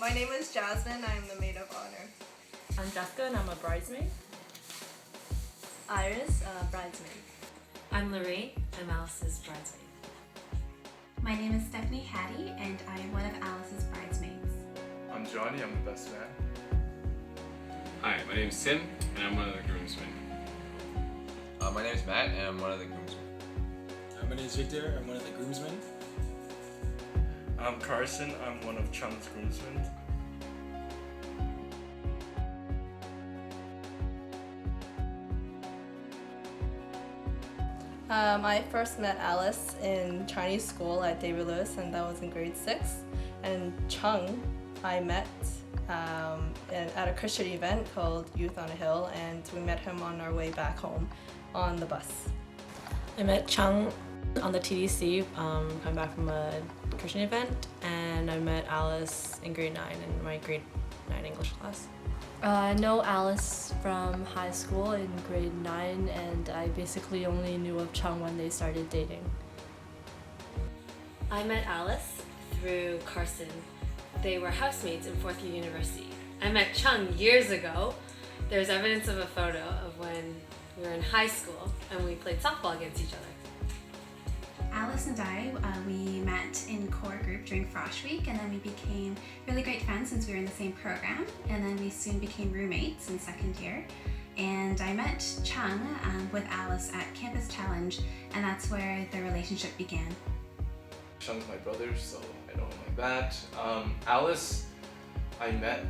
My name is Jasmine. I'm the maid of honor. I'm Jessica and I'm a bridesmaid. Iris, bridesmaid. I'm Lorraine. I'm Alice's bridesmaid. My name is Stephanie Hattie and I am one of Alice's bridesmaids. I'm Johnny. I'm the best man. Hi, my name is Tim and I'm one of the groomsmen. My name is Matt and I'm one of the groomsmen. My name is Victor. I'm one of the groomsmen. I'm Carson. I'm one of Chung's groomsmen. I first met Alice in Chinese school at David Lewis, and that was in grade 6. And Chung, I met at a Christian event called Youth on a Hill, and we met him on our way back home on the bus. I met Chung on the TDC, coming back from a Christian event, and I met Alice in grade 9 in my grade 9 English class. I know Alice from high school in grade 9, and I basically only knew of Chung when they started dating. I met Alice through Carson. They were housemates in 4th year university. I met Chung years ago. There's evidence of a photo of when we were in high school and we played softball against each other. Alice and I, we met in core group during Frosh Week, and then we became really great friends since we were in the same program, and then we soon became roommates in 2nd year. And I met Chung with Alice at Campus Challenge, and that's where the relationship began. Chung's my brother, so I know him like that. Alice, I met.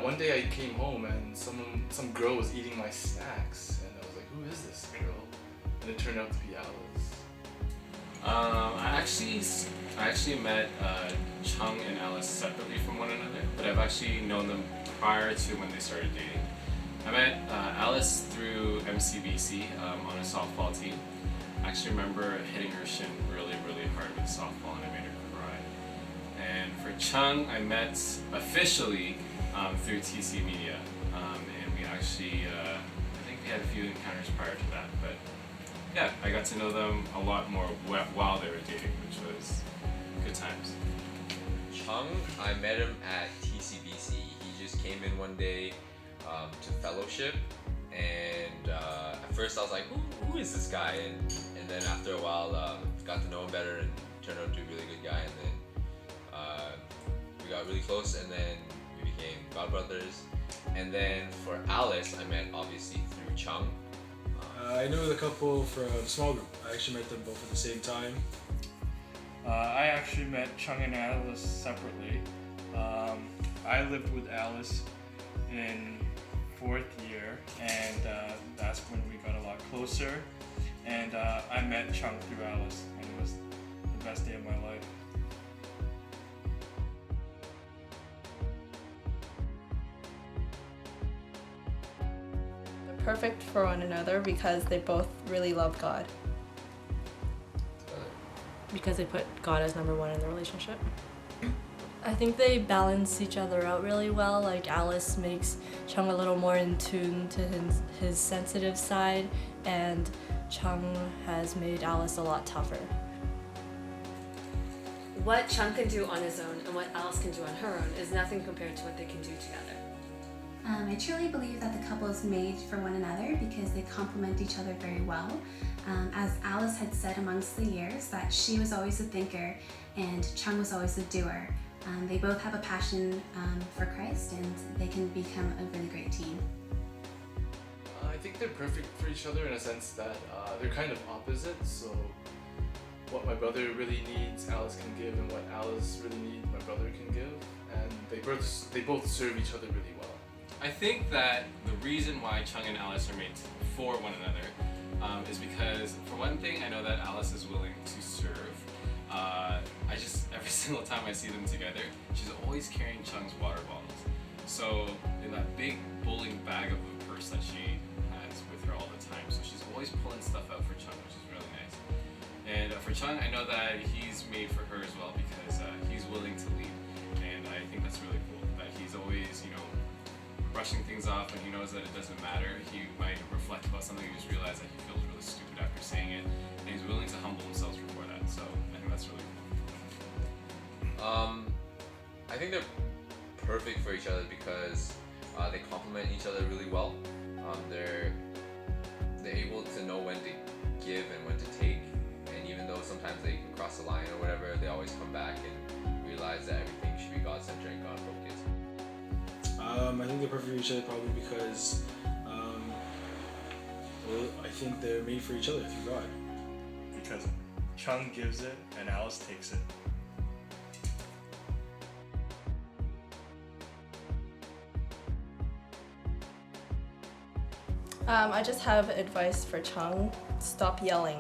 One day I came home and some girl was eating my snacks, and I was like, "Who is this girl?" And it turned out to be Alice. I actually met Chung and Alice separately from one another, but I've actually known them prior to when they started dating. I met Alice through MCBC on a softball team. I actually remember hitting her shin really, really hard with softball, and I made her cry. And for Chung, I met officially through TC Media, and we actually, I think we had a few encounters prior to that, but yeah, I got to know them a lot more while they were dating, which was good times. Chung, I met him at TCBC. He just came in one day to fellowship, and at first I was like, who is this guy? And then after a while, got to know him better and turned out to be a really good guy. And then we got really close, and then we became godbrothers. And then for Alice, I met obviously through Chung. I know the couple from small group. I actually met them both at the same time. I actually met Chung and Alice separately. I lived with Alice in 4th year, and that's when we got a lot closer. And I met Chung through Alice, and it was the best day of my life. Perfect for one another because they both really love God. Because they put God as number 1 in the relationship. I think they balance each other out really well. Like Alice makes Chung a little more in tune to his sensitive side, and Chung has made Alice a lot tougher. What Chung can do on his own and what Alice can do on her own is nothing compared to what they can do together. I truly believe that the couple is made for one another because they complement each other very well. As Alice had said amongst the years, that she was always a thinker and Chung was always a doer. They both have a passion for Christ, and they can become a really great team. I think they're perfect for each other in a sense that they're kind of opposites. So what my brother really needs, Alice can give, and what Alice really needs, my brother can give. And they both serve each other really well. I think that the reason why Chung and Alice are made for one another is because, for one thing, I know that Alice is willing to serve. Every single time I see them together, she's always carrying Chung's water bottles. So in that big bowling bag of a purse that she has with her all the time, so she's always pulling stuff out for Chung, which is really nice. And for Chung, I know that he's made for her as well because he's willing to lead, and I think that's really cool. That he's always, brushing things off when he knows that it doesn't matter. He might reflect about something and just realize that he feels really stupid after saying it, and he's willing to humble himself before that. So I think that's really cool. I think they're perfect for each other because they complement each other really well. They're able to know when to give and when to take, and even though sometimes they can cross the line or whatever, they always come back and realize that everything should be God-centered and God-focused. I think they're perfect for each other probably because well, I think they're made for each other through God. Because Chung gives it and Alice takes it. I just have advice for Chung. Stop yelling.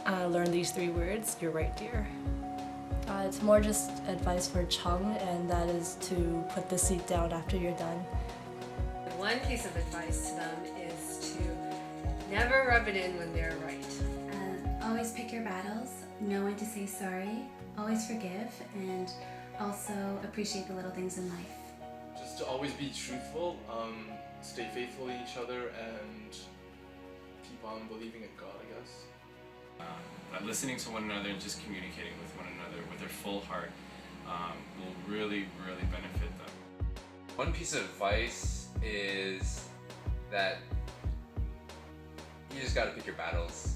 Learn these 3 words. You're right, dear. It's more just advice for Chung, and that is to put the seat down after you're done. One piece of advice to them is to never rub it in when they're right. Always pick your battles, know when to say sorry, always forgive, and also appreciate the little things in life. Just to always be truthful, stay faithful to each other, and keep on believing in God, I guess. Listening to one another and just communicating with one another with their full heart will really, really benefit them. One piece of advice is that you just gotta pick your battles.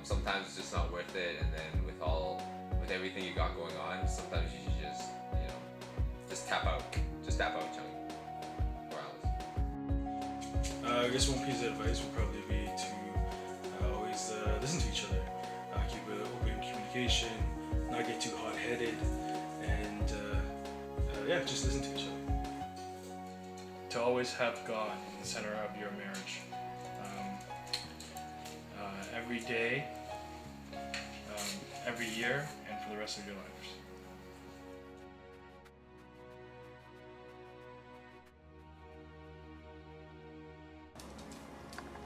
Sometimes it's just not worth it, and then with everything you got going on, sometimes you should just tap out. Just tap out, Chung. Or Alice. I guess one piece of advice would probably be to always listen to each other, keep an open communication, not get too hot-headed, and yeah, just listen to each other. To always have God in the center of your marriage. Every day, every year, and for the rest of your lives.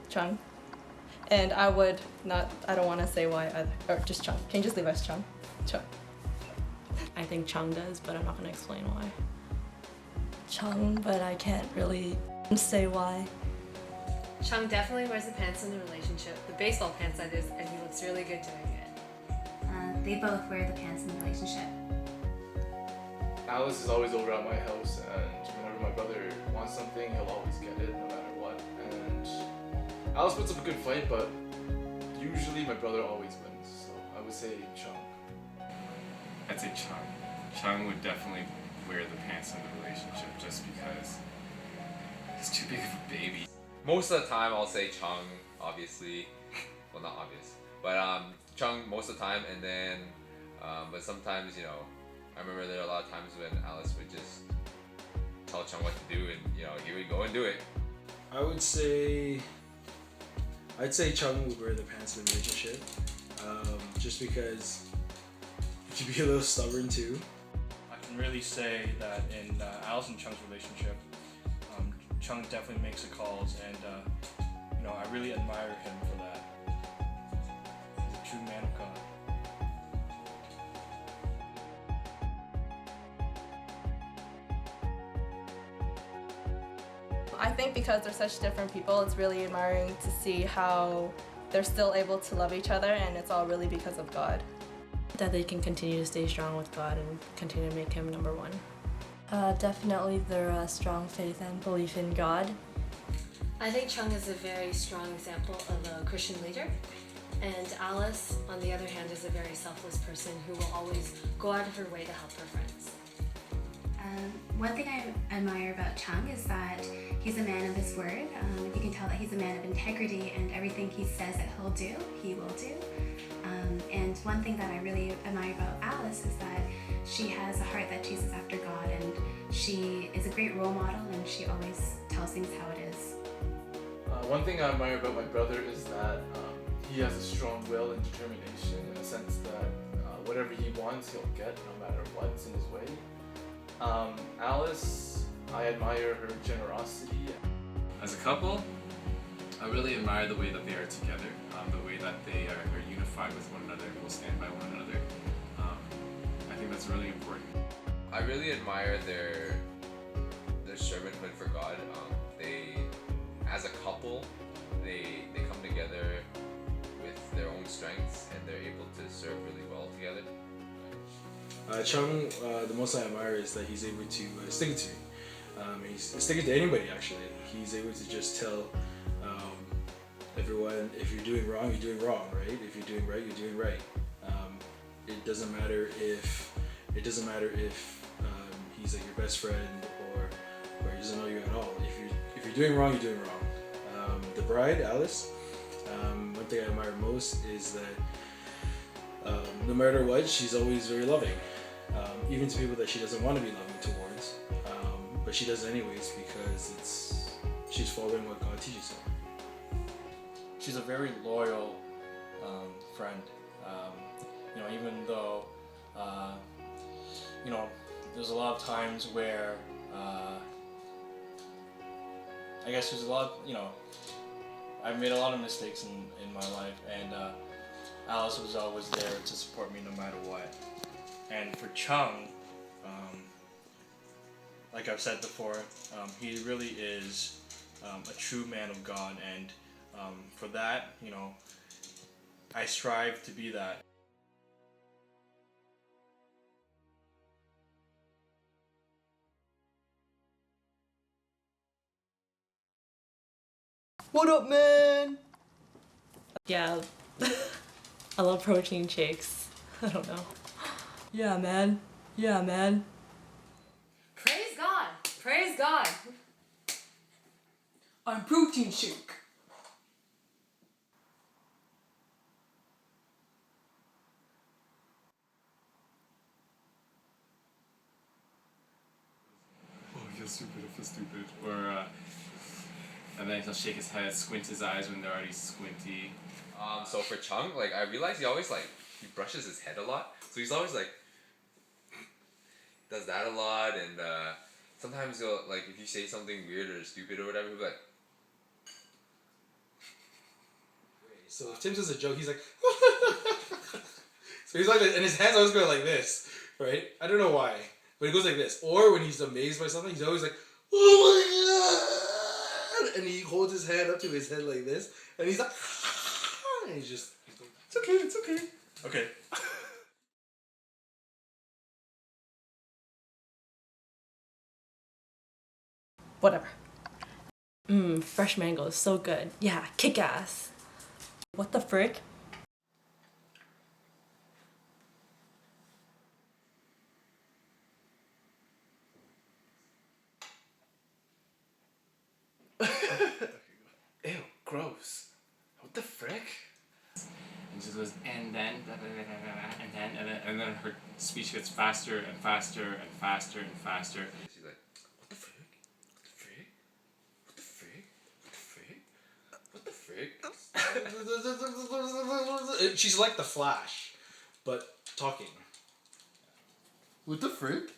Chung. And I don't want to say why either. Or just Chung. Can you just leave us Chung? Chung. I think Chung does, but I'm not going to explain why. Chung, but I can't really say why. Chung definitely wears the pants in the relationship, the baseball pants that is, and he looks really good doing it. They both wear the pants in the relationship. Alice is always over at my house, and whenever my brother wants something, he'll always get it, no matter what. And Alice puts up a good fight, but usually my brother always wins, so I would say Chung. I'd say Chung. Chung would definitely wear the pants in the relationship just because he's too big of a baby. Most of the time, I'll say Chung, obviously. Well, not obvious, but Chung most of the time, and then, but sometimes, I remember there are a lot of times when Alice would just tell Chung what to do, and he would go and do it. I'd say Chung would wear the pants in the relationship, just because he can be a little stubborn too. I can really say that in Alice and Chung's relationship, Chung definitely makes the calls, and I really admire him for that. He's a true man of God. I think because they're such different people, it's really admiring to see how they're still able to love each other, and it's all really because of God. That they can continue to stay strong with God and continue to make Him number 1. Definitely their strong faith and belief in God. I think Chung is a very strong example of a Christian leader, and Alice, on the other hand, is a very selfless person who will always go out of her way to help her friends. One thing I admire about Chung is that he's a man of his word. You can tell that he's a man of integrity, and everything he says that he'll do, he will do. And one thing that I really admire about Alice is that she has a heart that chases after God, and she is a great role model, and she always tells things how it is. One thing I admire about my brother is that he has a strong will and determination, in the sense that whatever he wants, he'll get, no matter what's in his way. Alice, I admire her generosity. As a couple, I really admire the way that they are together, the way that they are unified with one another, will stand by one another. I think that's really important. I really admire their servanthood for God. As a couple, they come together with their own strengths, and they're able to serve really well together. Chung, the most I admire is that he's able to stick it to me. He's sticking to anybody actually. He's able to just tell everyone, if you're doing wrong, you're doing wrong, right? If you're doing right, you're doing right. It doesn't matter if he's like your best friend or he doesn't know you at all. If you're doing wrong, you're doing wrong. The bride, Alice. One thing I admire most is that no matter what, she's always very loving, even to people that she doesn't want to be loving towards. But she does it anyways because she's following what God teaches her. She's a very loyal friend. Even though there's a lot of times where I guess there's a lot. I've made a lot of mistakes in my life, and Alice was always there to support me no matter what. And for Chung, like I've said before, he really is a true man of God, and for that, I strive to be that. What up, man? Yeah, I love protein shakes. I don't know. Yeah, man. Yeah, man. Praise God! Praise God! I'm protein shake. Oh, I feel stupid. Or and then he'll shake his head, squint his eyes when they're already squinty. So for Chung, like I realized he always he brushes his head a lot. So he's always does that a lot, and sometimes he'll if you say something weird or stupid or whatever, he'll be like. So if Tim says a joke, he's like, so he's like, and his hands always go like this, right? I don't know why, but he goes like this. Or when he's amazed by something, he's always like, oh my god, and he holds his hand up to his head like this, and he's like, and he's just, it's okay. Okay. Whatever. Fresh mango is so good. Yeah, kick ass. What the frick? Ew, gross. What the frick? And she goes, and then, blah, blah, blah, blah, blah, and then her speech gets faster and faster and faster and faster. She's like, what the frick? What the frick? What the frick? What the frick? She's like the Flash, but talking. What the frick?